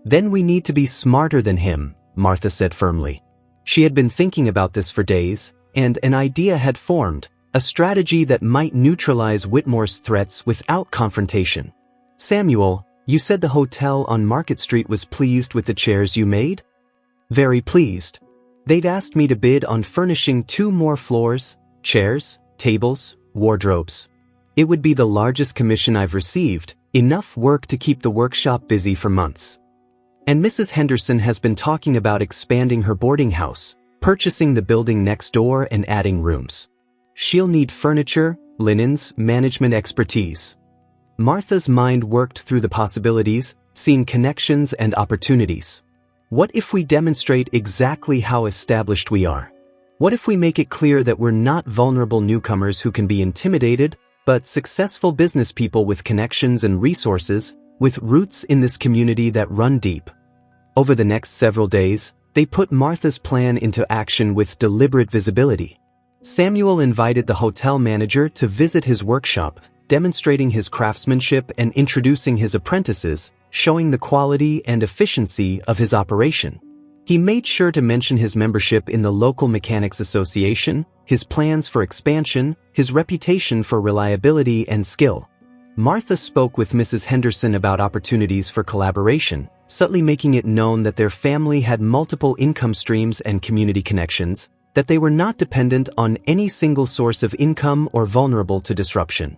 Then we need to be smarter than him," Martha said firmly. She had been thinking about this for days, and an idea had formed, a strategy that might neutralize Whitmore's threats without confrontation. "Samuel, you said the hotel on Market Street was pleased with the chairs you made?" "Very pleased. They've asked me to bid on furnishing 2 more floors, chairs, tables, wardrobes. It would be the largest commission I've received, enough work to keep the workshop busy for months. And Mrs. Henderson has been talking about expanding her boarding house, purchasing the building next door and adding rooms. She'll need furniture, linens, management expertise." Martha's mind worked through the possibilities, seeing connections and opportunities. What if we demonstrate exactly how established we are? What if we make it clear that we're not vulnerable newcomers who can be intimidated, but successful business people with connections and resources, with roots in this community that run deep? Over the next several days, they put Martha's plan into action with deliberate visibility. Samuel invited the hotel manager to visit his workshop, demonstrating his craftsmanship and introducing his apprentices, showing the quality and efficiency of his operation. He made sure to mention his membership in the local Mechanics Association, his plans for expansion, his reputation for reliability and skill. Martha spoke with Mrs. Henderson about opportunities for collaboration, subtly making it known that their family had multiple income streams and community connections, that they were not dependent on any single source of income or vulnerable to disruption.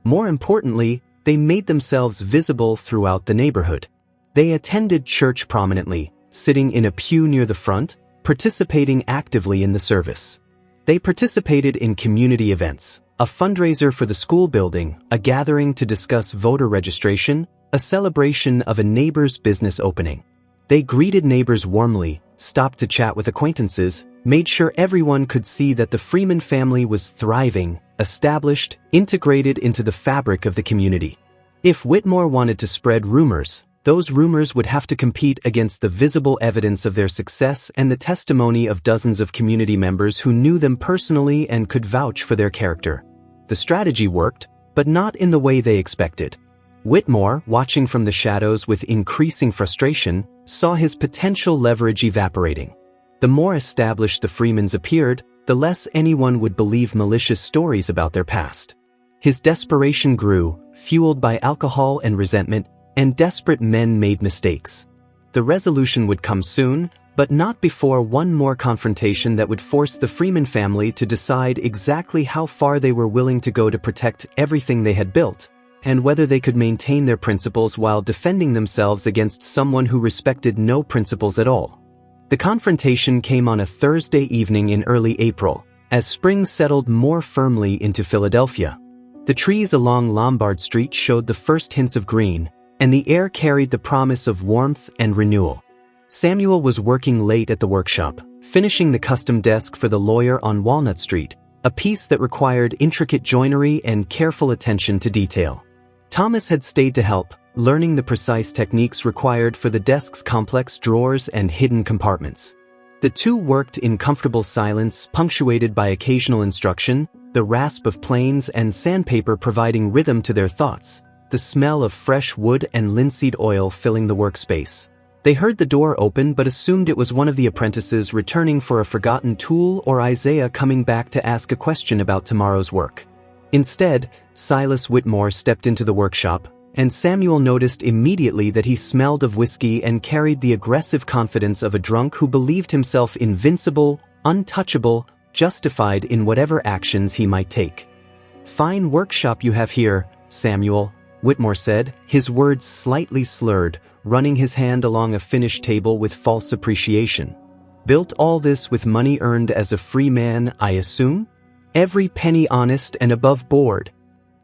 More importantly, they made themselves visible throughout the neighborhood. They attended church prominently, sitting in a pew near the front, participating actively in the service. They participated in community events, a fundraiser for the school building, a gathering to discuss voter registration, a celebration of a neighbor's business opening. They greeted neighbors warmly, stopped to chat with acquaintances, made sure everyone could see that the Freeman family was thriving, established, integrated into the fabric of the community. If Whitmore wanted to spread rumors, those rumors would have to compete against the visible evidence of their success and the testimony of dozens of community members who knew them personally and could vouch for their character. The strategy worked, but not in the way they expected. Whitmore, watching from the shadows with increasing frustration, saw his potential leverage evaporating. The more established the Freemans appeared, the less anyone would believe malicious stories about their past. His desperation grew, fueled by alcohol and resentment, and desperate men made mistakes. The resolution would come soon, but not before one more confrontation that would force the Freeman family to decide exactly how far they were willing to go to protect everything they had built, and whether they could maintain their principles while defending themselves against someone who respected no principles at all. The confrontation came on a Thursday evening in early April, as spring settled more firmly into Philadelphia. The trees along Lombard Street showed the first hints of green, and the air carried the promise of warmth and renewal. Samuel was working late at the workshop, finishing the custom desk for the lawyer on Walnut Street, a piece that required intricate joinery and careful attention to detail. Thomas had stayed to help, learning the precise techniques required for the desk's complex drawers and hidden compartments. The two worked in comfortable silence, punctuated by occasional instruction, the rasp of planes and sandpaper providing rhythm to their thoughts, the smell of fresh wood and linseed oil filling the workspace. They heard the door open but assumed it was one of the apprentices returning for a forgotten tool or Isaiah coming back to ask a question about tomorrow's work. Instead, Silas Whitmore stepped into the workshop, and Samuel noticed immediately that he smelled of whiskey and carried the aggressive confidence of a drunk who believed himself invincible, untouchable, justified in whatever actions he might take. "Fine workshop you have here, Samuel," Whitmore said, his words slightly slurred, running his hand along a finished table with false appreciation. "Built all this with money earned as a free man, I assume? Every penny honest and above board."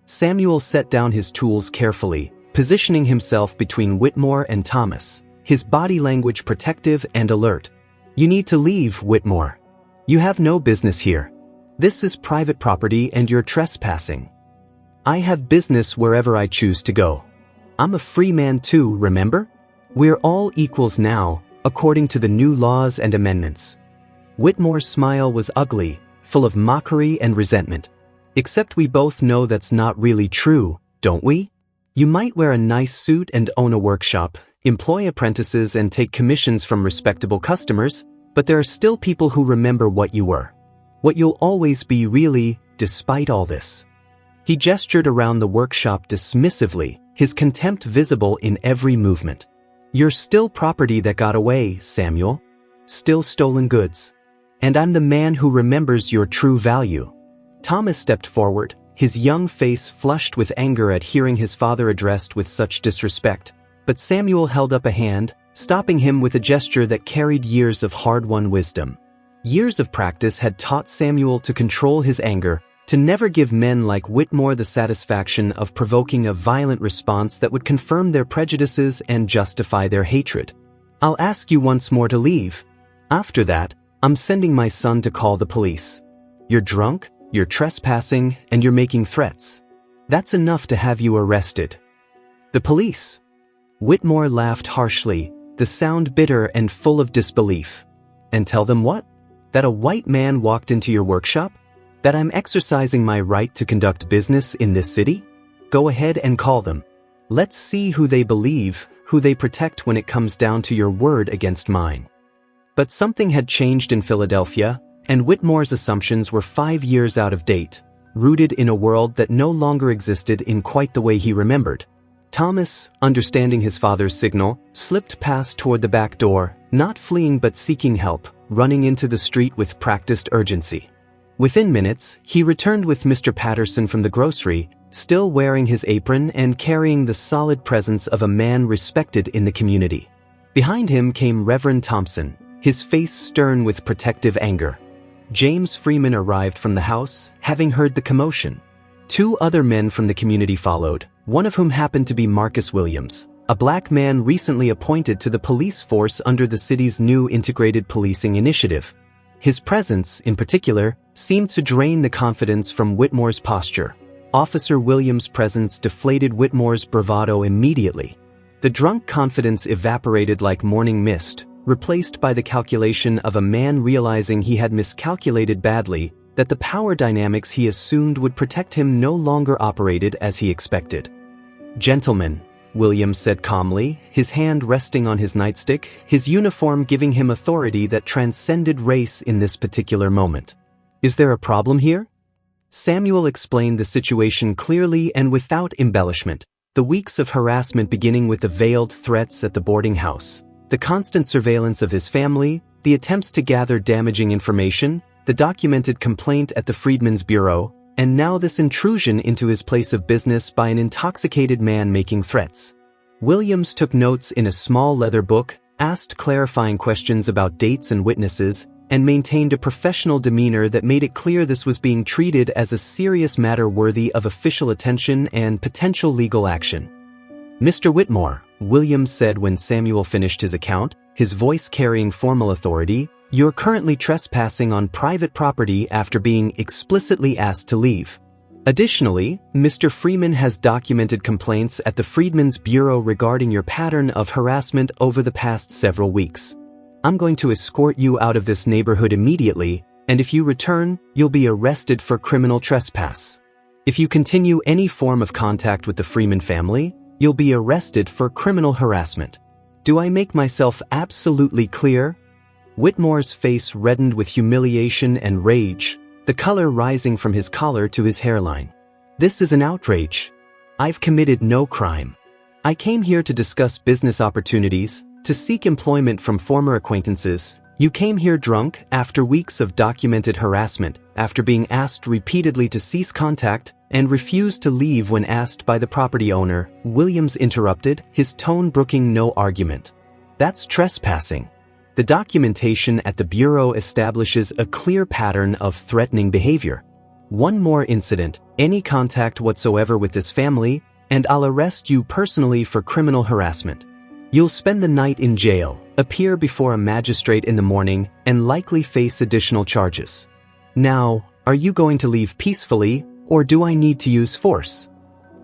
Samuel set down his tools carefully, positioning himself between Whitmore and Thomas, his body language protective and alert. "You need to leave, Whitmore. You have no business here. This is private property and you're trespassing. I have business wherever I choose to go. I'm a free man too, remember? We're all equals now, according to the new laws and amendments." Whitmore's smile was ugly, full of mockery and resentment. "Except we both know that's not really true, don't we? You might wear a nice suit and own a workshop, employ apprentices and take commissions from respectable customers, but there are still people who remember what you were. What you'll always be really, despite all this." He gestured around the workshop dismissively, his contempt visible in every movement. "You're still property that got away, Samuel. Still stolen goods. And I'm the man who remembers your true value." Thomas stepped forward, his young face flushed with anger at hearing his father addressed with such disrespect, but Samuel held up a hand, stopping him with a gesture that carried years of hard-won wisdom. Years of practice had taught Samuel to control his anger, to never give men like Whitmore the satisfaction of provoking a violent response that would confirm their prejudices and justify their hatred. "I'll ask you once more to leave. After that, I'm sending my son to call the police. You're drunk, you're trespassing, and you're making threats. That's enough to have you arrested." "The police?" Whitmore laughed harshly, the sound bitter and full of disbelief. "And tell them what? That a white man walked into your workshop? That I'm exercising my right to conduct business in this city? Go ahead and call them. Let's see who they believe, who they protect when it comes down to your word against mine." But something had changed in Philadelphia, and Whitmore's assumptions were 5 years out of date, rooted in a world that no longer existed in quite the way he remembered. Thomas, understanding his father's signal, slipped past toward the back door, not fleeing but seeking help, running into the street with practiced urgency. Within minutes, he returned with Mr. Patterson from the grocery, still wearing his apron and carrying the solid presence of a man respected in the community. Behind him came Reverend Thompson, his face stern with protective anger. James Freeman arrived from the house, having heard the commotion. 2 other men from the community followed, one of whom happened to be Marcus Williams, a black man recently appointed to the police force under the city's new integrated policing initiative. His presence, in particular, seemed to drain the confidence from Whitmore's posture. Officer Williams' presence deflated Whitmore's bravado immediately. The drunk confidence evaporated like morning mist, replaced by the calculation of a man realizing he had miscalculated badly, that the power dynamics he assumed would protect him no longer operated as he expected. "Gentlemen," Williams said calmly, his hand resting on his nightstick, his uniform giving him authority that transcended race in this particular moment. "Is there a problem here?" Samuel explained the situation clearly and without embellishment. The weeks of harassment beginning with the veiled threats at the boarding house, the constant surveillance of his family, the attempts to gather damaging information, the documented complaint at the Freedmen's Bureau, and now this intrusion into his place of business by an intoxicated man making threats. Williams took notes in a small leather book, asked clarifying questions about dates and witnesses, and maintained a professional demeanor that made it clear this was being treated as a serious matter worthy of official attention and potential legal action. "Mr. Whitmore," Williams said when Samuel finished his account, his voice carrying formal authority, "you're currently trespassing on private property after being explicitly asked to leave. Additionally, Mr. Freeman has documented complaints at the Freedmen's Bureau regarding your pattern of harassment over the past several weeks. I'm going to escort you out of this neighborhood immediately, and if you return, you'll be arrested for criminal trespass. If you continue any form of contact with the Freeman family, you'll be arrested for criminal harassment. Do I make myself absolutely clear?" Whitmore's face reddened with humiliation and rage, the color rising from his collar to his hairline. "This is an outrage. I've committed no crime. I came here to discuss business opportunities, to seek employment from former acquaintances. You came here drunk after weeks of documented harassment, after being asked repeatedly to cease contact, and refused to leave when asked by the property owner," Williams interrupted, his tone brooking no argument. "That's trespassing. The documentation at the Bureau establishes a clear pattern of threatening behavior. One more incident, any contact whatsoever with this family, and I'll arrest you personally for criminal harassment. You'll spend the night in jail, appear before a magistrate in the morning, and likely face additional charges. Now, are you going to leave peacefully, or do I need to use force?"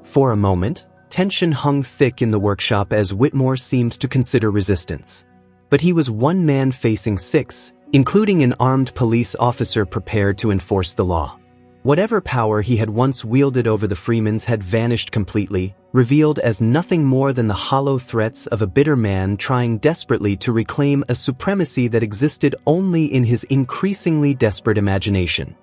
For a moment, tension hung thick in the workshop as Whitmore seemed to consider resistance. But he was one man facing 6, including an armed police officer prepared to enforce the law. Whatever power he had once wielded over the Freemans had vanished completely, revealed as nothing more than the hollow threats of a bitter man trying desperately to reclaim a supremacy that existed only in his increasingly desperate imagination.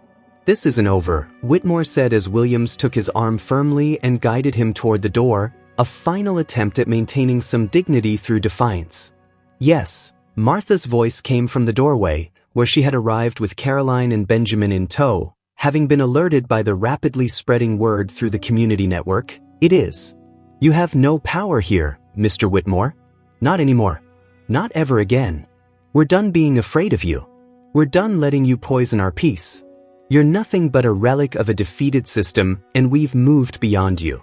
"This isn't over," Whitmore said as Williams took his arm firmly and guided him toward the door, a final attempt at maintaining some dignity through defiance. "Yes," Martha's voice came from the doorway, where she had arrived with Caroline and Benjamin in tow, having been alerted by the rapidly spreading word through the community network. "It is. You have no power here, Mr. Whitmore. Not anymore. Not ever again. We're done being afraid of you. We're done letting you poison our peace. You're nothing but a relic of a defeated system, and we've moved beyond you."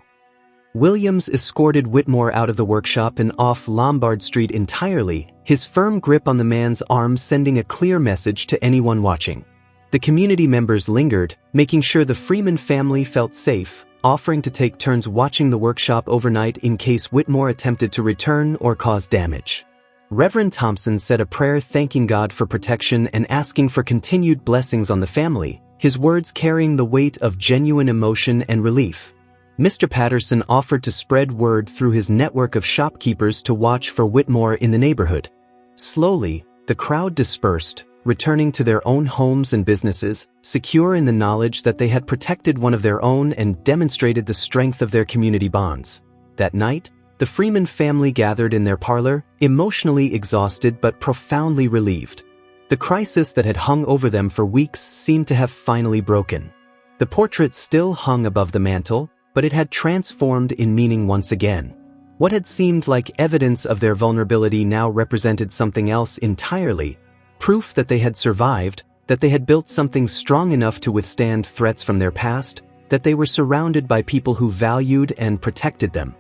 Williams escorted Whitmore out of the workshop and off Lombard Street entirely, his firm grip on the man's arm sending a clear message to anyone watching. The community members lingered, making sure the Freeman family felt safe, offering to take turns watching the workshop overnight in case Whitmore attempted to return or cause damage. Reverend Thompson said a prayer thanking God for protection and asking for continued blessings on the family, his words carrying the weight of genuine emotion and relief. Mr. Patterson offered to spread word through his network of shopkeepers to watch for Whitmore in the neighborhood. Slowly, the crowd dispersed, returning to their own homes and businesses, secure in the knowledge that they had protected one of their own and demonstrated the strength of their community bonds. That night, the Freeman family gathered in their parlor, emotionally exhausted but profoundly relieved. The crisis that had hung over them for weeks seemed to have finally broken. The portrait still hung above the mantel, but it had transformed in meaning once again. What had seemed like evidence of their vulnerability now represented something else entirely, proof that they had survived, that they had built something strong enough to withstand threats from their past, that they were surrounded by people who valued and protected them.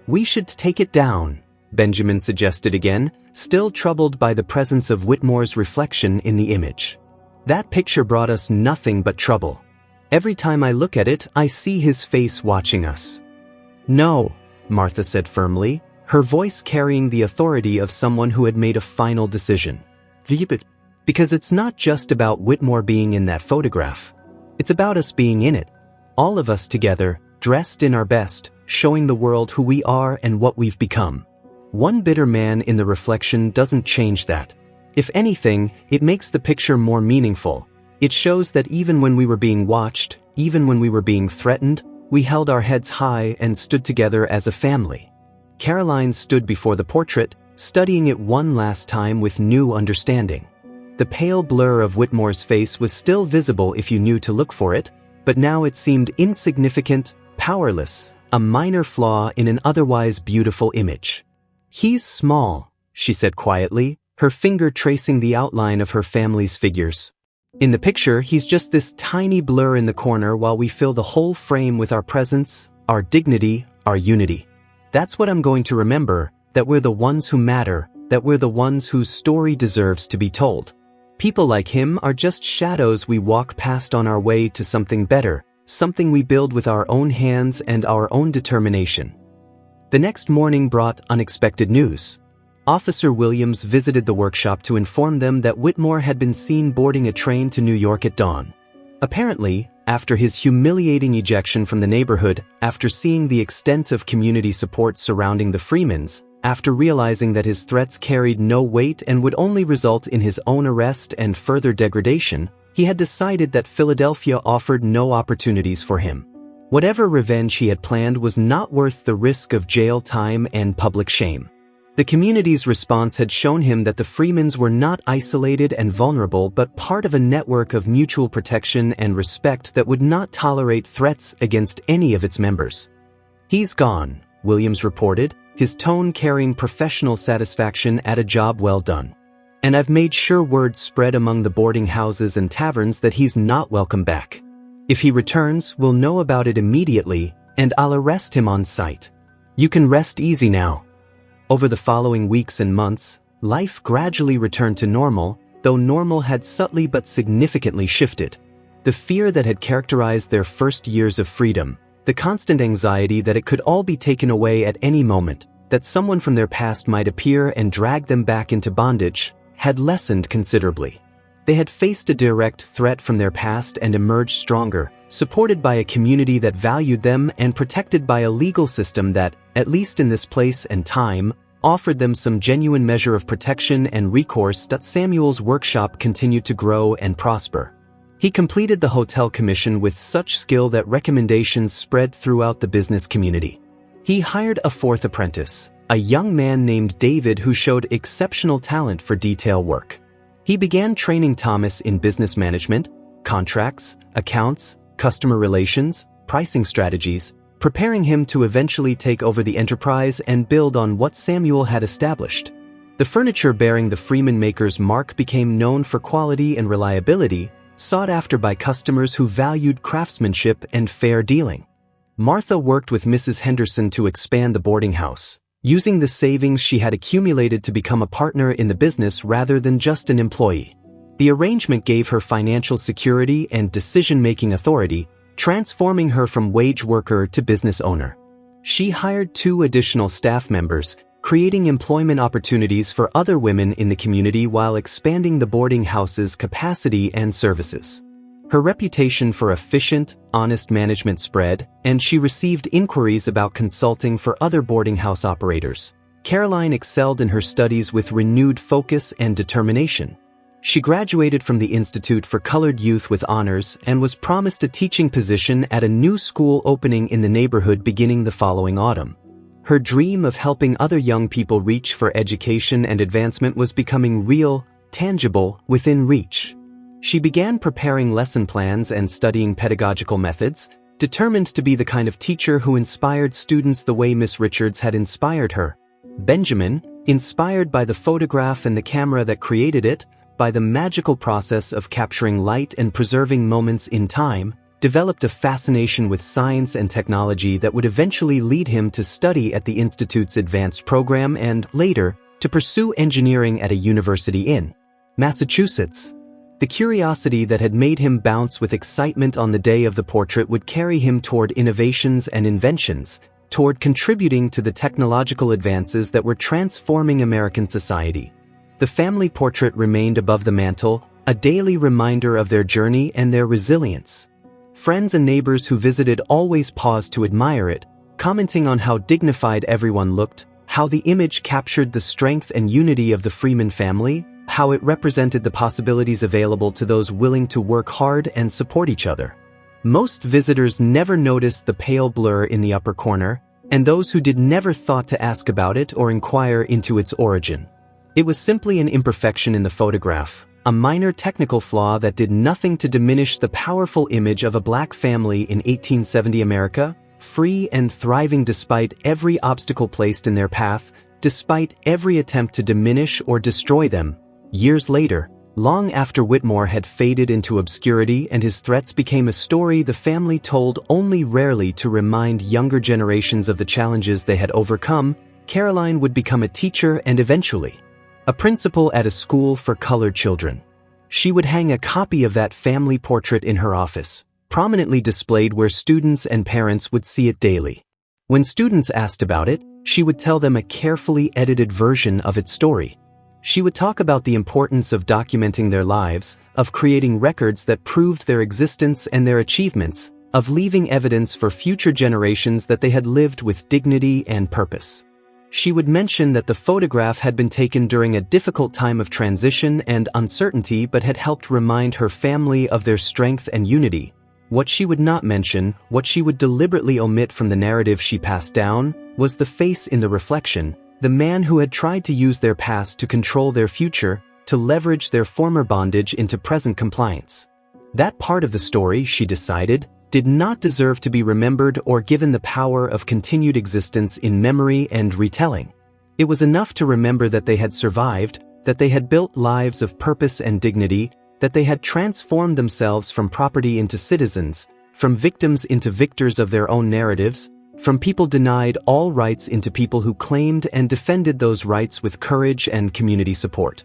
"We should take it down," Benjamin suggested again, still troubled by the presence of Whitmore's reflection in the image. "That picture brought us nothing but trouble. Every time I look at it, I see his face watching us." "No," Martha said firmly, her voice carrying the authority of someone who had made a final decision. "Because it's not just about Whitmore being in that photograph. It's about us being in it. All of us together, dressed in our best, showing the world who we are and what we've become. One bitter man in the reflection doesn't change that. If anything, it makes the picture more meaningful. It shows that even when we were being watched, even when we were being threatened, we held our heads high and stood together as a family." Caroline stood before the portrait, studying it one last time with new understanding. The pale blur of Whitmore's face was still visible if you knew to look for it, but now it seemed insignificant, powerless, a minor flaw in an otherwise beautiful image. "He's small," she said quietly, her finger tracing the outline of her family's figures. "In the picture, he's just this tiny blur in the corner while we fill the whole frame with our presence, our dignity, our unity. That's what I'm going to remember, that we're the ones who matter, that we're the ones whose story deserves to be told. People like him are just shadows we walk past on our way to something better, something we build with our own hands and our own determination." The next morning brought unexpected news. Officer Williams visited the workshop to inform them that Whitmore had been seen boarding a train to New York at dawn. Apparently, after his humiliating ejection from the neighborhood, after seeing the extent of community support surrounding the Freemans, after realizing that his threats carried no weight and would only result in his own arrest and further degradation, he had decided that Philadelphia offered no opportunities for him. Whatever revenge he had planned was not worth the risk of jail time and public shame. The community's response had shown him that the Freemans were not isolated and vulnerable but part of a network of mutual protection and respect that would not tolerate threats against any of its members. "He's gone," Williams reported, his tone carrying professional satisfaction at a job well done. "And I've made sure word spread among the boarding houses and taverns that he's not welcome back. If he returns, we'll know about it immediately, and I'll arrest him on sight. You can rest easy now." Over the following weeks and months, life gradually returned to normal, though normal had subtly but significantly shifted. The fear that had characterized their first years of freedom, the constant anxiety that it could all be taken away at any moment, that someone from their past might appear and drag them back into bondage, had lessened considerably. They had faced a direct threat from their past and emerged stronger, supported by a community that valued them and protected by a legal system that, at least in this place and time, offered them some genuine measure of protection and recourse. Samuel's workshop continued to grow and prosper. He completed the hotel commission with such skill that recommendations spread throughout the business community. He hired a fourth apprentice, a young man named David who showed exceptional talent for detail work. He began training Thomas in business management, contracts, accounts, customer relations, pricing strategies, preparing him to eventually take over the enterprise and build on what Samuel had established. The furniture bearing the Freeman maker's mark became known for quality and reliability, sought after by customers who valued craftsmanship and fair dealing. Martha worked with Mrs. Henderson to expand the boarding house, using the savings she had accumulated to become a partner in the business rather than just an employee. The arrangement gave her financial security and decision-making authority, transforming her from wage worker to business owner. She hired 2 additional staff members, creating employment opportunities for other women in the community while expanding the boarding house's capacity and services. Her reputation for efficient, honest management spread, and she received inquiries about consulting for other boarding house operators. Caroline excelled in her studies with renewed focus and determination. She graduated from the Institute for Colored Youth with honors and was promised a teaching position at a new school opening in the neighborhood beginning the following autumn. Her dream of helping other young people reach for education and advancement was becoming real, tangible, within reach. She began preparing lesson plans and studying pedagogical methods, determined to be the kind of teacher who inspired students the way Miss Richards had inspired her. Benjamin, inspired by the photograph and the camera that created it, by the magical process of capturing light and preserving moments in time, developed a fascination with science and technology that would eventually lead him to study at the Institute's advanced program and, later, to pursue engineering at a university in Massachusetts. The curiosity that had made him bounce with excitement on the day of the portrait would carry him toward innovations and inventions, toward contributing to the technological advances that were transforming American society. The family portrait remained above the mantel, a daily reminder of their journey and their resilience. Friends and neighbors who visited always paused to admire it, commenting on how dignified everyone looked, how the image captured the strength and unity of the Freeman family, how it represented the possibilities available to those willing to work hard and support each other. Most visitors never noticed the pale blur in the upper corner, and those who did never thought to ask about it or inquire into its origin. It was simply an imperfection in the photograph, a minor technical flaw that did nothing to diminish the powerful image of a black family in 1870 America, free and thriving despite every obstacle placed in their path, despite every attempt to diminish or destroy them. Years later, long after Whitmore had faded into obscurity and his threats became a story the family told only rarely to remind younger generations of the challenges they had overcome, Caroline would become a teacher and eventually a principal at a school for colored children. She would hang a copy of that family portrait in her office, prominently displayed where students and parents would see it daily. When students asked about it, she would tell them a carefully edited version of its story. She would talk about the importance of documenting their lives, of creating records that proved their existence and their achievements, of leaving evidence for future generations that they had lived with dignity and purpose. She would mention that the photograph had been taken during a difficult time of transition and uncertainty but had helped remind her family of their strength and unity. What she would not mention, what she would deliberately omit from the narrative she passed down, was the face in the reflection, the man who had tried to use their past to control their future, to leverage their former bondage into present compliance. That part of the story, she decided, did not deserve to be remembered or given the power of continued existence in memory and retelling. It was enough to remember that they had survived, that they had built lives of purpose and dignity, that they had transformed themselves from property into citizens, from victims into victors of their own narratives, from people denied all rights into people who claimed and defended those rights with courage and community support.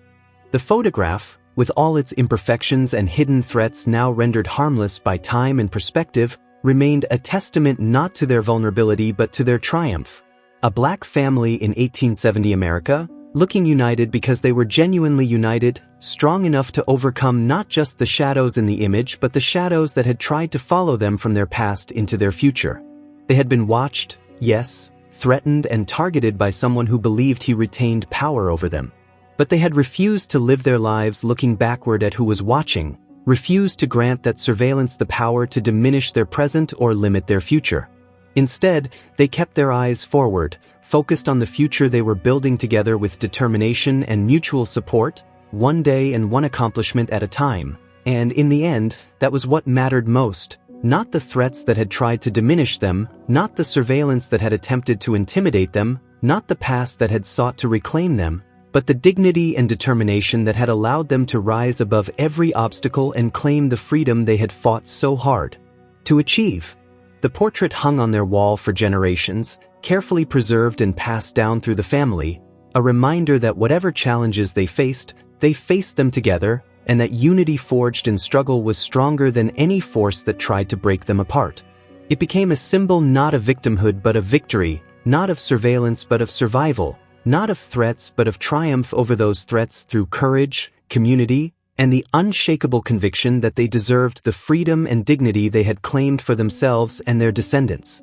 The photograph, with all its imperfections and hidden threats now rendered harmless by time and perspective, remained a testament not to their vulnerability but to their triumph. A black family in 1870 America, looking united because they were genuinely united, strong enough to overcome not just the shadows in the image but the shadows that had tried to follow them from their past into their future. They had been watched, yes, threatened and targeted by someone who believed he retained power over them. But they had refused to live their lives looking backward at who was watching, refused to grant that surveillance the power to diminish their present or limit their future. Instead, they kept their eyes forward, focused on the future they were building together with determination and mutual support, one day and one accomplishment at a time. And in the end, that was what mattered most. Not the threats that had tried to diminish them, not the surveillance that had attempted to intimidate them, not the past that had sought to reclaim them, but the dignity and determination that had allowed them to rise above every obstacle and claim the freedom they had fought so hard to achieve. The portrait hung on their wall for generations, carefully preserved and passed down through the family, a reminder that whatever challenges they faced them together, and that unity forged in struggle was stronger than any force that tried to break them apart. It became a symbol not of victimhood but of victory, not of surveillance but of survival, not of threats but of triumph over those threats through courage, community, and the unshakable conviction that they deserved the freedom and dignity they had claimed for themselves and their descendants.